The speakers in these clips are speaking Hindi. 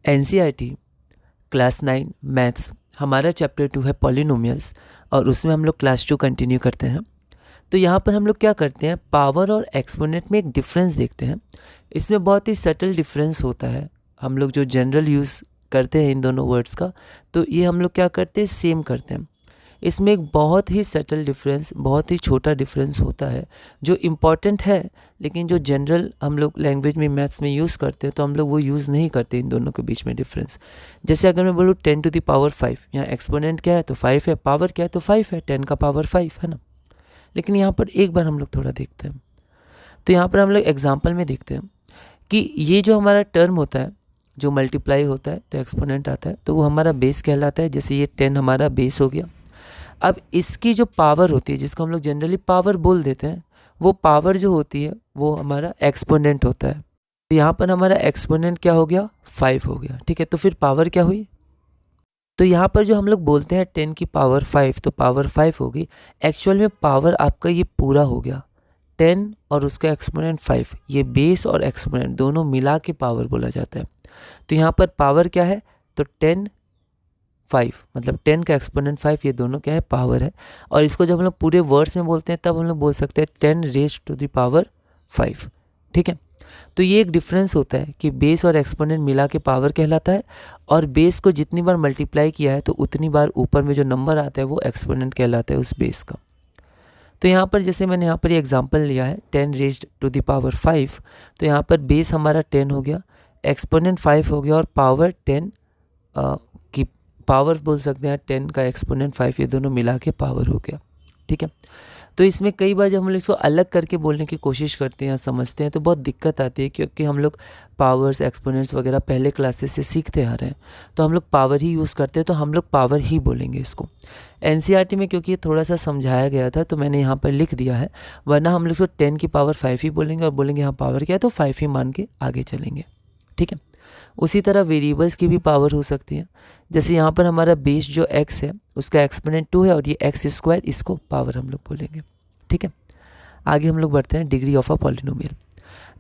एनसीईआरटी क्लास 9 मैथ्स हमारा चैप्टर 2 है पॉलिनोमियल्स और उसमें हम लोग क्लास 2 कंटिन्यू करते हैं। तो यहाँ पर हम लोग क्या करते हैं, पावर और एक्सपोनेंट में एक डिफरेंस देखते हैं। इसमें बहुत ही सटल डिफरेंस होता है। हम लोग जो जनरल यूज़ करते हैं इन दोनों वर्ड्स का, तो ये हम लोग क्या करते हैं, सेम करते हैं। इसमें एक बहुत ही सटल डिफरेंस, बहुत ही छोटा डिफरेंस होता है जो इम्पॉर्टेंट है, लेकिन जो जनरल हम लोग लैंग्वेज में मैथ्स में यूज़ करते हैं तो हम लोग वो यूज़ नहीं करते इन दोनों के बीच में डिफरेंस। जैसे अगर मैं बोलूँ 10 टू द पावर 5, यहाँ एक्सपोनेंट क्या है तो 5 है, पावर क्या है तो 5 है, 10 का पावर 5 है ना। लेकिन यहाँ पर एक बार हम लोग थोड़ा देखते हैं, तो यहाँ पर हम लोग एग्जाम्पल में देखते हैं कि ये जो हमारा टर्म होता है जो मल्टीप्लाई होता है तो एक्सपोनेंट आता है, तो वो हमारा बेस कहलाता है। जैसे ये 10 हमारा बेस हो गया। अब इसकी जो पावर होती है, जिसको हम लोग जनरली पावर बोल देते हैं, वो पावर जो होती है वो हमारा एक्सपोनेंट होता है। तो यहाँ पर हमारा एक्सपोनेंट क्या हो गया, 5 हो गया। ठीक है, तो फिर पावर क्या हुई, तो यहाँ पर जो हम लोग बोलते हैं 10 की पावर 5, तो पावर 5 हो गई। एक्चुअल में पावर आपका ये पूरा हो गया 10 और उसका एक्सपोनेंट 5, ये बेस और एक्सपोनेंट दोनों मिला के पावर बोला जाता है। तो यहाँ पर पावर क्या है, तो 10 5, मतलब 10 का एक्सपोनेंट 5, ये दोनों क्या है, पावर है। और इसको जब हम लोग पूरे वर्ड्स में बोलते हैं तब हम लोग बोल सकते हैं 10 रेज टू द पावर 5। ठीक है, तो ये एक डिफरेंस होता है कि बेस और एक्सपोनेंट मिला के पावर कहलाता है, और बेस को जितनी बार मल्टीप्लाई किया है तो उतनी बार ऊपर में जो नंबर आता है वो एक्सपोनेंट कहलाता है उस बेस का। तो यहाँ पर जैसे मैंने यहाँ पर ये एग्जांपल लिया है 10 रेज्ड टू द पावर 5, तो यहाँ पर बेस हमारा 10 हो गया, एक्सपोनेंट 5 हो गया और पावर 10 की पावर बोल सकते हैं 10 का एक्सपोनेंट 5, ये दोनों मिला के पावर हो गया। ठीक है, तो इसमें कई बार जब हम लोग इसको अलग करके बोलने की कोशिश करते हैं या समझते हैं तो बहुत दिक्कत आती है, क्योंकि हम लोग पावर्स एक्सपोनेंट्स वगैरह पहले क्लासेस से सीखते आ रहे हैं, तो हम लोग पावर ही यूज़ करते हैं, तो हम लोग पावर ही बोलेंगे इसको। एनसीईआरटी में क्योंकि ये थोड़ा सा समझाया गया था तो मैंने यहाँ पर लिख दिया है, वरना हम लोग इसको 10 की पावर 5 ही बोलेंगे और बोलेंगे यहाँ पावर क्या है तो 5 ही मान के आगे चलेंगे। ठीक है, उसी तरह वेरिएबल्स की भी पावर हो सकती है। जैसे यहाँ पर हमारा बेस जो x है उसका एक्सपोनेंट 2 है और ये x स्क्वायर, इसको पावर हम लोग बोलेंगे। ठीक है, आगे हम लोग बढ़ते हैं, degree of a polynomial.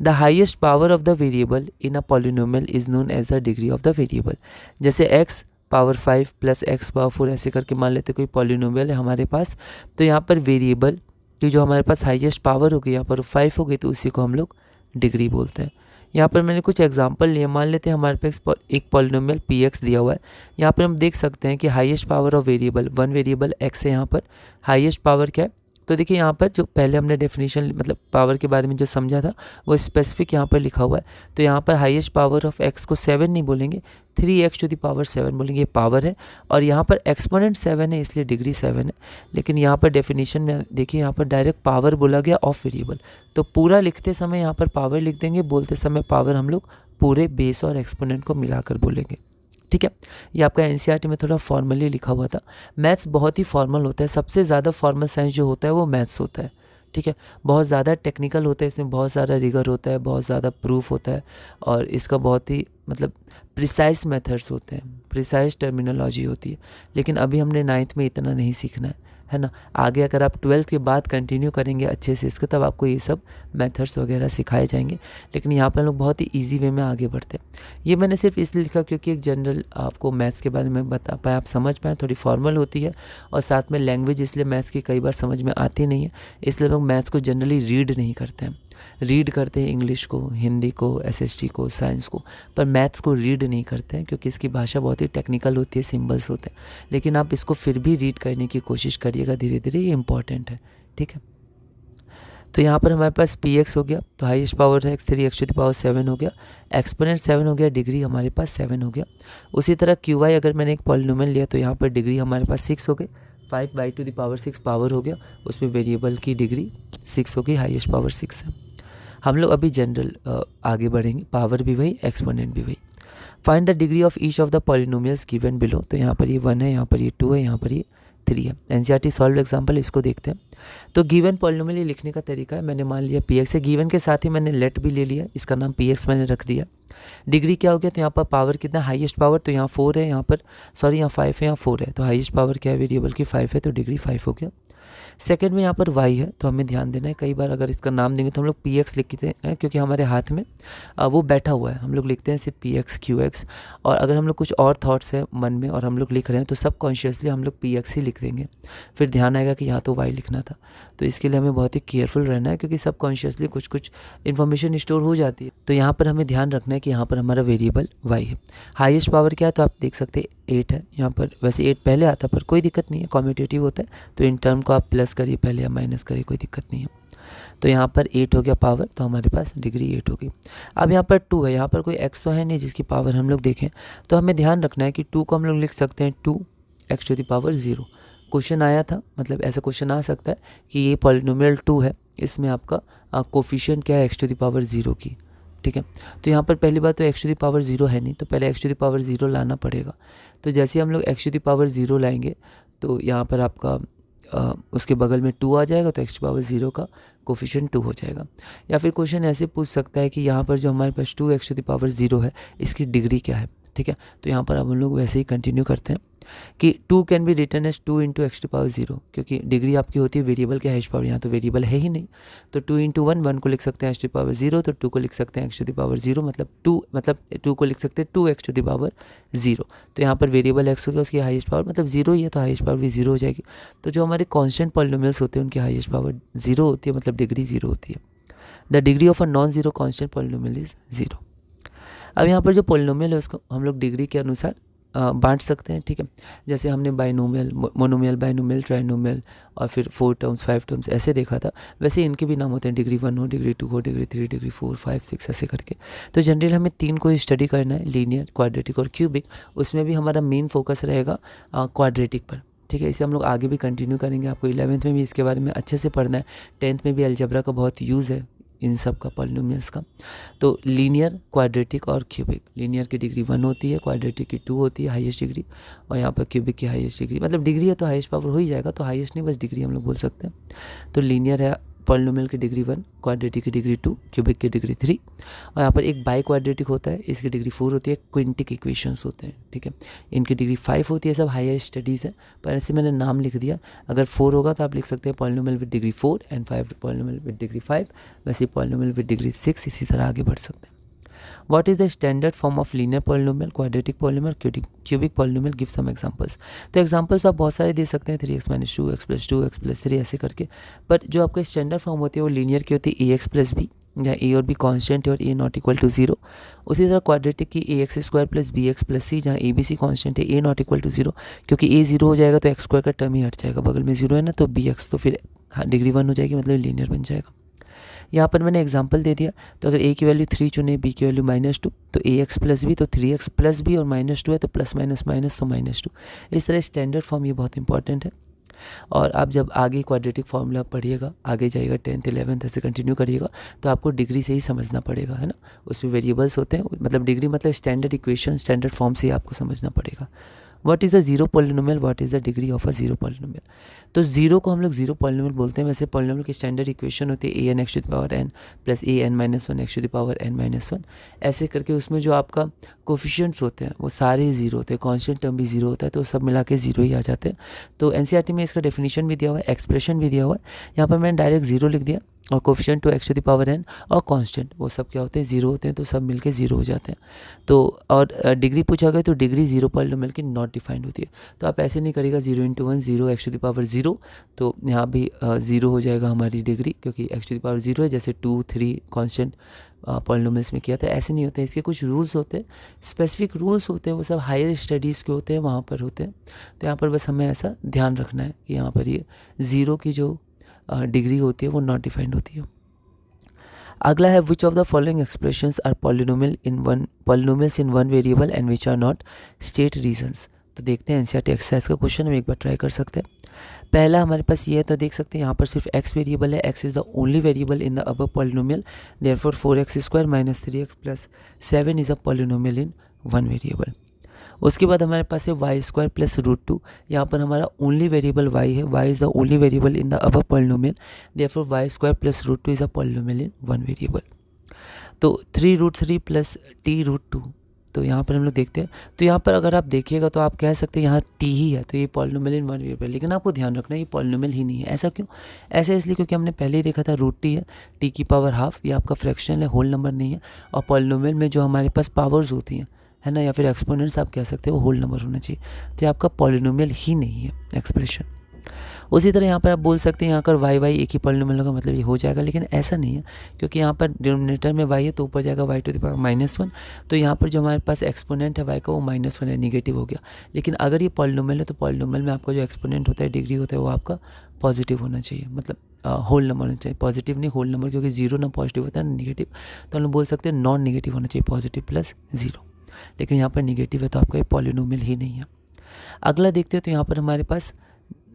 The highest power of the variable in a polynomial is known as the degree of the variable. जैसे x power 5 plus x power 4 ऐसे करके मान लेते कोई पॉलिनोमियल है हमारे पास, तो यहाँ पर वेरिएबल की जो हमारे पास हाइएस्ट पावर होगी यहाँ पर 5 हो गई, तो उसी को हम लोग डिग्री बोलते हैं। यहाँ पर मैंने कुछ एग्जांपल लिए, मान लेते हैं हमारे पास एक पॉलिनोमियल px दिया हुआ है। यहाँ पर हम देख सकते हैं कि highest power of variable, one variable x है, यहाँ पर हाईएस्ट पावर क्या है, तो देखिए यहाँ पर जो पहले हमने डेफिनेशन मतलब पावर के बारे में जो समझा था वो स्पेसिफिक यहाँ पर लिखा हुआ है। तो यहाँ पर हाईएस्ट पावर ऑफ x को 7 नहीं बोलेंगे, 3x टू द पावर 7 बोलेंगे, ये पावर है। और यहाँ पर एक्सपोनेंट 7 है इसलिए डिग्री 7 है। लेकिन यहाँ पर डेफिनेशन में देखिए यहाँ पर डायरेक्ट पावर बोला गया ऑफ वेरिएबल, तो पूरा लिखते समय यहाँ पर पावर लिख देंगे, बोलते समय पावर हम लोग पूरे बेस और एक्सपोनेंट को मिलाकर बोलेंगे। ठीक है, ये आपका एनसीईआरटी में थोड़ा फॉर्मली लिखा हुआ था। मैथ्स बहुत ही फॉर्मल होता है, सबसे ज़्यादा फॉर्मल साइंस जो होता है वो मैथ्स होता है। ठीक है, बहुत ज़्यादा टेक्निकल होता है, इसमें बहुत सारा रिगर होता है, बहुत ज़्यादा प्रूफ होता है, और इसका बहुत ही मतलब प्रिसाइज मेथड्स होते हैं, प्रिसाइज टर्मिनोलॉजी होती है। लेकिन अभी हमने 9th में इतना नहीं सीखना है ना। आगे अगर आप 12th के बाद कंटिन्यू करेंगे अच्छे से इसको, तब आपको ये सब मेथड्स वगैरह सिखाए जाएंगे। लेकिन यहाँ पर हम लोग बहुत ही ईजी वे में आगे बढ़ते हैं। ये मैंने सिर्फ इसलिए लिखा क्योंकि एक जनरल आपको मैथ्स के बारे में बता पाए, आप समझ पाएँ, थोड़ी फॉर्मल होती है, और साथ में लैंग्वेज इसलिए मैथ्स की कई बार समझ में आती नहीं है, इसलिए लोग मैथ्स को जनरली रीड नहीं करते हैं। रीड करते हैं इंग्लिश को, हिंदी को, एसएसटी को, साइंस को, पर मैथ्स को रीड नहीं करते हैं क्योंकि इसकी भाषा बहुत ही टेक्निकल होती है, सिंबल्स होते हैं। लेकिन आप इसको फिर भी रीड करने की कोशिश करिएगा धीरे धीरे, ये इंपॉर्टेंट है। ठीक है, तो यहाँ पर हमारे पास px हो गया, तो हाईएस्ट पावर है x, 3x to the power 7 हो गया, एक्सपोनेंट 7 हो गया, डिग्री हमारे पास 7 हो गया। उसी तरह qy अगर मैंने एक पॉलिनोमियल लिया तो यहाँ पर डिग्री हमारे पास 6 हो गई, 5 by two the power 6 power हो गया, उसमें वेरिएबल की डिग्री 6 हो गई, हाईएस्ट पावर 6 है। हम लोग अभी जनरल आगे बढ़ेंगे, पावर भी वही, एक्सपोनेंट भी वही। Find the degree of each of the polynomials given below, तो यहाँ पर ये 1 है, यहाँ पर ये 2 है, यहाँ पर ये 3 है। एनसीईआरटी सॉल्व एग्जाम्पल इसको देखते हैं। तो गिवन पॉलिनोमियल लिखने का तरीका है, मैंने मान लिया px है, गिवन के साथ ही मैंने लेट भी ले लिया, इसका नाम px मैंने रख दिया। डिग्री क्या हो गया, तो यहाँ पर पावर कितना, हाईएस्ट पावर, तो यहाँ 4 है, यहाँ पर सॉरी यहाँ 5 है, यहाँ 4 है, तो हाईएस्ट पावर क्या है वेरिएबल की 5 है, तो डिग्री 5 हो गया। सेकंड में यहाँ पर y है, तो हमें ध्यान देना है, कई बार अगर इसका नाम देंगे तो हम लोग px लिखते हैं क्योंकि हमारे हाथ में वो बैठा हुआ है, हम लोग लिखते हैं सिर्फ px qx। और अगर हम लोग कुछ और थॉट्स है मन में और हम लोग लिख रहे हैं तो सबकॉन्शियसली हम लोग px ही लिख देंगे, फिर ध्यान आएगा कि यहाँ तो y लिखना था। तो इसके लिए हमें बहुत ही केयरफुल रहना है क्योंकि सबकॉन्शियसली कुछ कुछ इन्फॉर्मेशन स्टोर हो जाती है। तो यहाँ पर हमें ध्यान रखना है कि यहाँ पर हमारा वेरिएबल y है। हाईएस्ट पावर क्या है, तो आप देख सकते हैं 8 है यहाँ पर। वैसे 8 पहले आता पर कोई दिक्कत नहीं है, कॉम्यूटेटिव होता है, तो इन टर्म को आप प्लस करिए पहले या माइनस करिए, कोई दिक्कत नहीं है। तो यहाँ पर 8 हो गया पावर, तो हमारे पास डिग्री 8 होगी। अब यहाँ पर 2 है, यहाँ पर कोई x तो है नहीं जिसकी पावर हम लोग देखें, तो हमें ध्यान रखना है कि 2 को हम लोग लिख सकते हैं 2x⁻0। क्वेश्चन आया था, मतलब ऐसा क्वेश्चन आ सकता है कि ये पॉलिनोमियल 2 है, इसमें आपका कोफिशिएंट क्या है x⁻0 की, ठीक है। तो यहाँ पर पहली बात तो x⁻0 है नहीं, तो पहले x⁻0 लाना पड़ेगा। तो जैसे हम लोग x⁻0 लाएंगे तो यहाँ पर आपका उसके बगल में 2 आ जाएगा, तो x⁻0 का कोफिशिएंट 2 हो जाएगा। या फिर क्वेश्चन ऐसे पूछ सकता है कि यहाँ पर जो हमारे पास 2x⁻0 है इसकी डिग्री क्या है, ठीक है। तो यहाँ पर अब हम लोग वैसे ही कंटिन्यू करते हैं कि 2 can be written as 2 × x⁻0, क्योंकि डिग्री आपकी होती है वेरिएबल के हाईएस्ट पावर, यहाँ तो वेरिएबल है ही नहीं, तो 2 × 1 को लिख सकते हैं x⁻0, तो 2 को लिख सकते हैं x⁻0, मतलब 2 को लिख सकते हैं 2x⁻0। तो यहाँ पर वेरिएबल x हो गया, उसकी हाईएस्ट पावर मतलब 0 ही है, तो हाईएस्ट पावर भी 0 हो जाएगी। तो जो हमारे कॉन्स्टेंट पॉलिनोमियल्स होते हैं उनकी हाईएस्ट पावर 0 होती है, मतलब डिग्री 0 होती है। The degree of a non zero constant polynomial is 0। अब यहाँ पर जो पॉलिनोमियल है उसको हम लोग डिग्री के अनुसार बांट सकते हैं, ठीक है। जैसे हमने बाइनोमियल, मोनोमियल, बाइनोमियल, ट्राइनोमियल और फिर 4 टर्म्स 5 टर्म्स ऐसे देखा था, वैसे इनके भी नाम होते हैं, डिग्री 1 हो, डिग्री 2 हो, डिग्री 3, डिग्री 4, 5, 6 ऐसे करके। तो जनरल हमें 3 को स्टडी करना है, लीनियर, क्वाड्रेटिक और क्यूबिक। उसमें भी हमारा मेन फोकस रहेगा क्वाड्रेटिक पर, ठीक है। इसे हम लोग आगे भी कंटिन्यू करेंगे, आपको 11th में भी इसके बारे में अच्छे से पढ़ना है, 10th में भी अलजेब्रा का बहुत यूज़ है इन सब का, पॉलिनोमियल्स का। तो लीनियर, क्वाड्रेटिक और क्यूबिक, लीनियर की डिग्री 1 होती है, क्वाड्रेटिक की 2 होती है हाईएस्ट डिग्री, और यहाँ पर क्यूबिक की हाईएस्ट डिग्री, मतलब डिग्री है तो हाईएस्ट पावर हो ही जाएगा, तो हाईएस्ट नहीं बस डिग्री हम लोग बोल सकते हैं। तो लीनियर है पॉलिनोमियल की डिग्री 1, क्वाड्रेटिक की डिग्री 2, क्यूबिक की डिग्री 3, और यहाँ पर एक बाई क्वाड्रेटिक होता है, इसकी डिग्री 4 होती है, क्विंटिक इक्वेशंस होते हैं, ठीक है, इनकी डिग्री 5 होती है। सब हायर स्टडीज़ है, पर ऐसे मैंने नाम लिख दिया। अगर 4 होगा तो आप लिख सकते हैं polynomial with degree 4 and 5 polynomial with degree 5, वैसे पॉलिनोमियल विद डिग्री 6, इसी तरह आगे बढ़ सकते हैं। What is the standard form of linear polynomial, quadratic polynomial, cubic polynomial? Give some examples. तो एग्जाम्पल्स आप बहुत सारे दे सकते हैं, 3x - 2, x + 2, x + 3 ऐसे करके, बट जो आपका स्टैंडर्ड फॉर्म होती है वो लीनियर की होती है ax + b, या a और b कांस्टेंट है और a नॉट इक्वल टू 0। उसी तरह क्वाड्रेटिक की ax² + bx + c, जहाँ abc कांस्टेंट है, a नॉट इक्वल टू 0, क्योंकि a 0 हो जाएगा तो x² का टर्म ही हट जाएगा, बगल में 0 है ना, तो bx तो फिर डिग्री 1 हो जाएगी, मतलब लीनियर बन जाएगा। यहाँ पर मैंने एग्जांपल दे दिया, तो अगर a की वैल्यू 3 चुने, b की वैल्यू -2, तो ax + b, तो 3x + b, और -2 है तो प्लस माइनस माइनस तो -2। इस तरह स्टैंडर्ड फॉर्म ये बहुत इंपॉर्टेंट है। और आप जब आगे क्वाड्रेटिक फार्मूला पढ़िएगा, आगे जाइएगा 10th 11th ऐसे कंटिन्यू करिएगा, तो आपको डिग्री से ही समझना पड़ेगा, है ना। उसमें वेरिएबल्स होते हैं, मतलब डिग्री मतलब स्टैंडर्ड इक्वेशन, स्टैंडर्ड फॉर्म से ही आपको समझना पड़ेगा। What is a zero polynomial, what is the degree of a zero polynomial. तो जीरो को हम लोग जीरो पॉलिनोमियल बोलते हैं। वैसे पॉलिनोमियल की स्टैंडर्ड इक्वेशन होती है an x⁴ plus an - 1 x⁴ n - 1 ऐसे करके। उसमें जो आपका कोफिशिएंट्स होते हैं वो सारे जीरो होते हैं, कांस्टेंट टर्म भी जीरो होता है, तो सब मिला के जीरो ही आ जाते हैं। तो एनसीईआरटी में इसका डेफिनेशन भी दिया हुआ है, एक्सप्रेशन भी दिया हुआ है। यहाँ पर मैंने डायरेक्ट जीरो लिख दिया, और कोफिशिएंट टू x⁴n और कांस्टेंट वो सब क्या होते हैं, जीरो होते हैं, तो सब मिलके जीरो हो जाते हैं। तो और डिग्री पूछा गया तो डिग्री जीरो पॉलिनोमियल की नॉट डिफाइंड होती है। तो आप ऐसे नहीं करिएगा 0 × 1 0 x⁴0, तो यहाँ भी ज़ीरो हो जाएगा हमारी डिग्री, क्योंकि x⁴0 है, जैसे 2 3 कांस्टेंट पॉलिनोमियल्स में किया था। ऐसे नहीं होते, इसके कुछ रूल्स होते हैं, स्पेसिफिक रूल्स होते हैं, वो सब हायर स्टडीज़ के होते हैं, वहाँ पर होते हैं। तो यहाँ पर बस हमें ऐसा ध्यान रखना है कि यहाँ पर ये ज़ीरो की जो डिग्री होती है वो नॉट डिफाइंड होती है। अगला है which of the following expressions are polynomials in one variable and which are not, state reasons. तो देखते हैं एनसीईआरटी एक्सरसाइज का क्वेश्चन, हम एक बार ट्राई कर सकते हैं। पहला हमारे पास ये है, तो देख सकते हैं यहाँ पर सिर्फ x वेरिएबल है, x is the only variable in the above polynomial, therefore 4x² - 3x + 7 is a polynomial in one variable. उसके बाद हमारे पास है y² + √2, यहाँ पर हमारा ओनली वेरिएबल y है, y is the only variable in the above polynomial, therefore y² + √2 is a polynomial in one variable. तो 3√3 + t√2, तो यहाँ पर हम लोग देखते हैं, तो यहाँ पर अगर आप देखिएगा तो आप कह सकते हैं यहाँ टी ही है, तो ये पॉलिनोमियल इन वन वेरिएबल, लेकिन आपको ध्यान रखना है ये पॉलिनोमियल ही नहीं है। ऐसा क्यों? ऐसा इसलिए क्योंकि हमने पहले ही देखा था रूट टी है, टी की पावर हाफ, ये आपका फ्रैक्शनल है, होल नंबर नहीं है। और पॉलिनोमियल में जो हमारे पास पावर्स होती हैं, है ना, या फिर एक्सपोनेंट्स आप कह सकते हो, वो होल नंबर होना चाहिए। तो ये आपका पॉलिनोमियल ही नहीं है एक्सप्रेशन। उसी तरह यहाँ पर आप बोल सकते हैं यहाँ पर वाई वाई एक ही पॉलिनोमियल होगा, मतलब ये हो जाएगा, लेकिन ऐसा नहीं है, क्योंकि यहाँ पर डिनोमिनेटर में वाई है तो ऊपर जाएगा वाई टू द पावर -1, तो यहाँ पर जो हमारे पास एक्सपोनेंट है वाई का वो -1 है, निगेटिव हो गया। लेकिन अगर ये पॉलिनोमियल है तो पॉलिनोमियल में आपका जो एक्सपोनेंट होता है, डिग्री होता है, वो आपका पॉजिटिव होना चाहिए, मतलब होल नंबर होना चाहिए, पॉजिटिव नहीं होल नंबर, क्योंकि जीरो ना पॉजिटिव होता है ना निगेटिव, तो हम लोग बोल सकते हैं नॉन निगेटिव होना चाहिए, पॉजिटिव प्लस जीरो। लेकिन यहाँ पर निगेटिव है तो आपका ये पॉलिनोमियल ही नहीं है। अगला देखते हैं, तो यहाँ पर हमारे पास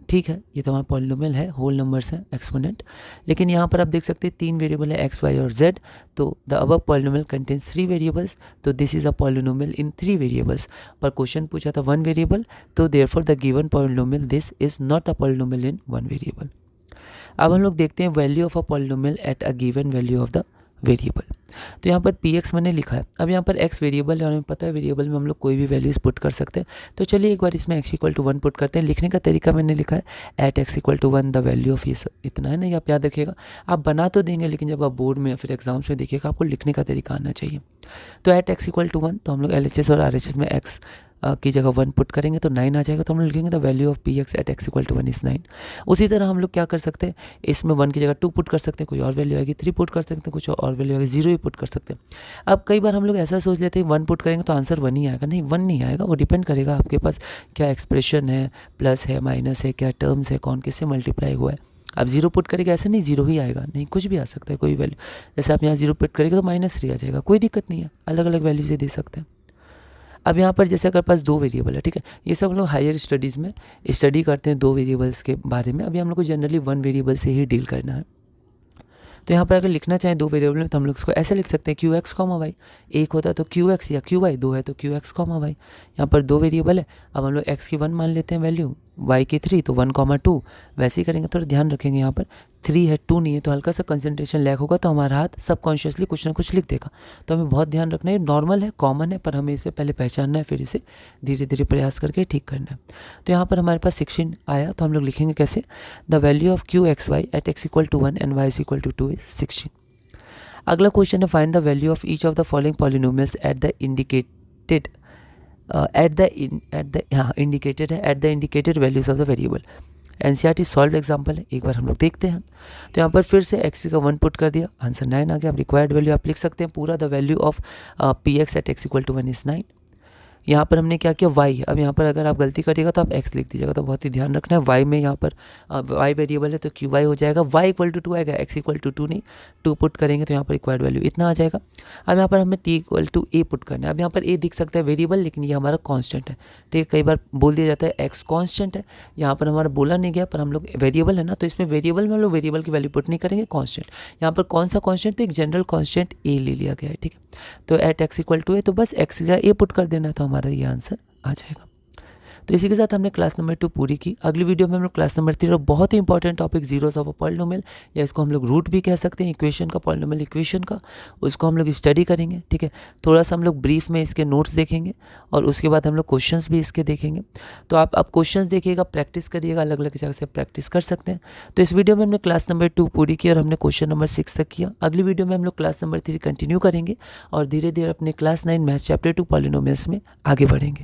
ठीक है, ये तो हमारा पॉलिनोमियल है, होल नंबर्स हैं, एक्सपोनेंट। लेकिन यहाँ पर आप देख सकते हैं 3 वेरिएबल है, एक्स वाई और जेड, तो the above polynomial contains 3 variables, तो this is a polynomial in 3 variables. पर क्वेश्चन पूछा था 1 वेरिएबल, तो therefore the given polynomial this is not a polynomial in 1 variable. अब हम लोग देखते हैं value of a polynomial at a given value of the variable. तो यहाँ पर पी एक्स मैंने लिखा है, अब यहाँ पर एक्स वेरिएबल है और हमें पता है वेरिएबल में हम लोग कोई भी वैल्यूज पुट कर सकते हैं। तो चलिए एक बार इसमें एक्स इक्वल टू 1 पुट करते हैं। लिखने का तरीका मैंने लिखा है at x equal to 1 the value of ये इतना है ना, ये आप याद रखिएगा। आप बना तो देंगे, लेकिन जब आप बोर्ड में या फिर एग्जाम्स में देखिएगा आपको लिखने का तरीका आना चाहिए। तो एट एक्स इक्वल टू 1, तो हम लोग LHS और RHS में एक्स की जगह 1 पुट करेंगे तो 9 आ जाएगा, तो हम लोग लिखेंगे the value of p x at x equal to 1 is 9। उसी तरह हम लोग क्या कर सकते हैं, इसमें 1 की जगह 2 पुट कर सकते हैं, कोई और वैल्यू आएगी, 3 पुट कर सकते हैं, कुछ और वैल्यू आएगी, 0 भी पुट कर सकते हैं। अब कई बार हम लोग ऐसा सोच लेते हैं 1 पुट करेंगे तो आंसर 1 ही आएगा, नहीं 1 नहीं आएगा, वो डिपेंड करेगा आपके पास क्या एक्सप्रेशन है, प्लस है माइनस है, क्या टर्म्स है, कौन किससे मल्टीप्लाई हुआ है। अब 0 पुट करेगा ऐसा नहीं 0 ही आएगा, नहीं कुछ भी आ सकता है, कोई वैल्यू। जैसे आप यहाँ 0 पुट करेंगे तो -3 आ जाएगा, कोई दिक्कत नहीं है, अलग अलग वैल्यू से दे सकते हैं। अब यहाँ पर जैसे अगर पास 2 वेरिएबल है, ठीक है, ये सब हम लोग हायर स्टडीज़ में स्टडी करते हैं 2 वेरिएबल्स के बारे में। अभी हम लोग को जनरली 1 वेरिएबल से ही डील करना है। तो यहाँ पर अगर लिखना चाहें 2 वेरिएबल में, तो हम लोग इसको ऐसे लिख सकते हैं क्यू एक्स कॉमा वाई, एक होता है तो क्यू एक्स या क्यू वाई, 2 है तो क्यू एक्स कॉमा वाई। यहाँ पर 2 वेरिएबल है, अब हम लोग एक्स की 1 मान लेते हैं वैल्यू, वाई की 3, तो 1,2 वैसे ही करेंगे। थोड़ा ध्यान रखेंगे यहाँ पर 3 है 2 नहीं है, तो हल्का सा कंसंट्रेशन लैग होगा तो हमारा हाथ सबकॉन्शियसली कुछ ना कुछ लिख देगा। तो हमें बहुत ध्यान रखना है, नॉर्मल है, कॉमन है, पर हमें इसे पहले पहचानना है, फिर इसे धीरे धीरे प्रयास करके ठीक करना है। तो यहाँ पर हमारे पास 16 आया, तो हम लोग लिखेंगे कैसे, the value of q x y at x equal to 1 and y is equal to 2 is 16। अगला क्वेश्चन है find the value of each of the following polynomials at the indicated indicated है at the indicated values of the variable. NCERT solve example है, एक बार हम लोग देखते हैं। तो यहाँ पर फिर से x का 1 पुट कर दिया, आंसर 9 आ गया। अब रिक्वायर्ड वैल्यू आप लिख सकते हैं पूरा, the value of p x at x equal to 1 is 9। यहाँ पर हमने क्या किया, y। अब यहाँ पर अगर आप गलती करिएगा तो आप x लिख दीजिएगा, तो बहुत ही ध्यान रखना है। y में यहाँ पर y वेरिएबल है तो क्यू वाई हो जाएगा, y इक्वल टू 2 आएगा, x इक्वल टू 2 नहीं, 2 पुट करेंगे तो यहाँ पर रिक्वायर्ड वैल्यू इतना आ जाएगा। अब यहाँ पर हमें t equal to a put करना है। अब यहाँ पर a दिख सकता है वेरिएबल, लेकिन ये हमारा कॉन्स्टेंट है, ठीक है। कई बार बोल दिया जाता है x कॉन्स्टेंट है, यहाँ पर हमारा बोला नहीं गया, पर हम लोग वेरिएबल है ना, तो इसमें वेरिएबल में हम लोग वेरिएबल की वैल्यू पुट नहीं करेंगे, कॉन्स्टेंट। यहाँ पर कौन सा कॉन्स्टेंट, तो एक जनरल कॉन्स्टेंट a ले लिया गया है, ठीक है। तो at x equal to a, तो बस x का a पुट कर देना है, तो हमारा ये आंसर आ जाएगा। तो इसी के साथ हमने क्लास नंबर 2 पूरी की। अगली वीडियो में हम लोग क्लास नंबर 3 और बहुत ही important topic zeros of a polynomial, या इसको हम लोग रूट भी कह सकते हैं, इक्वेशन का, पॉलिनोमियल इक्वेशन का, उसको हम लोग स्टडी करेंगे, ठीक है। थोड़ा सा हम लोग ब्रीफ में इसके नोट्स देखेंगे और उसके बाद हम लोग क्वेश्चंस भी इसके देखेंगे। तो आप क्वेश्चंस देखिएगा, प्रैक्टिस करिएगा, अलग अलग जगह से प्रैक्टिस कर सकते हैं। तो इस वीडियो में हमने क्लास नंबर 2 पूरी की और हमने क्वेश्चन नंबर 6 तक किया। अगली वीडियो में हम लोग क्लास नंबर 3 कंटिन्यू करेंगे और धीरे धीरे अपने क्लास 9 मैथ्स चैप्टर 2 पॉलिनोमियल्स में आगे बढ़ेंगे।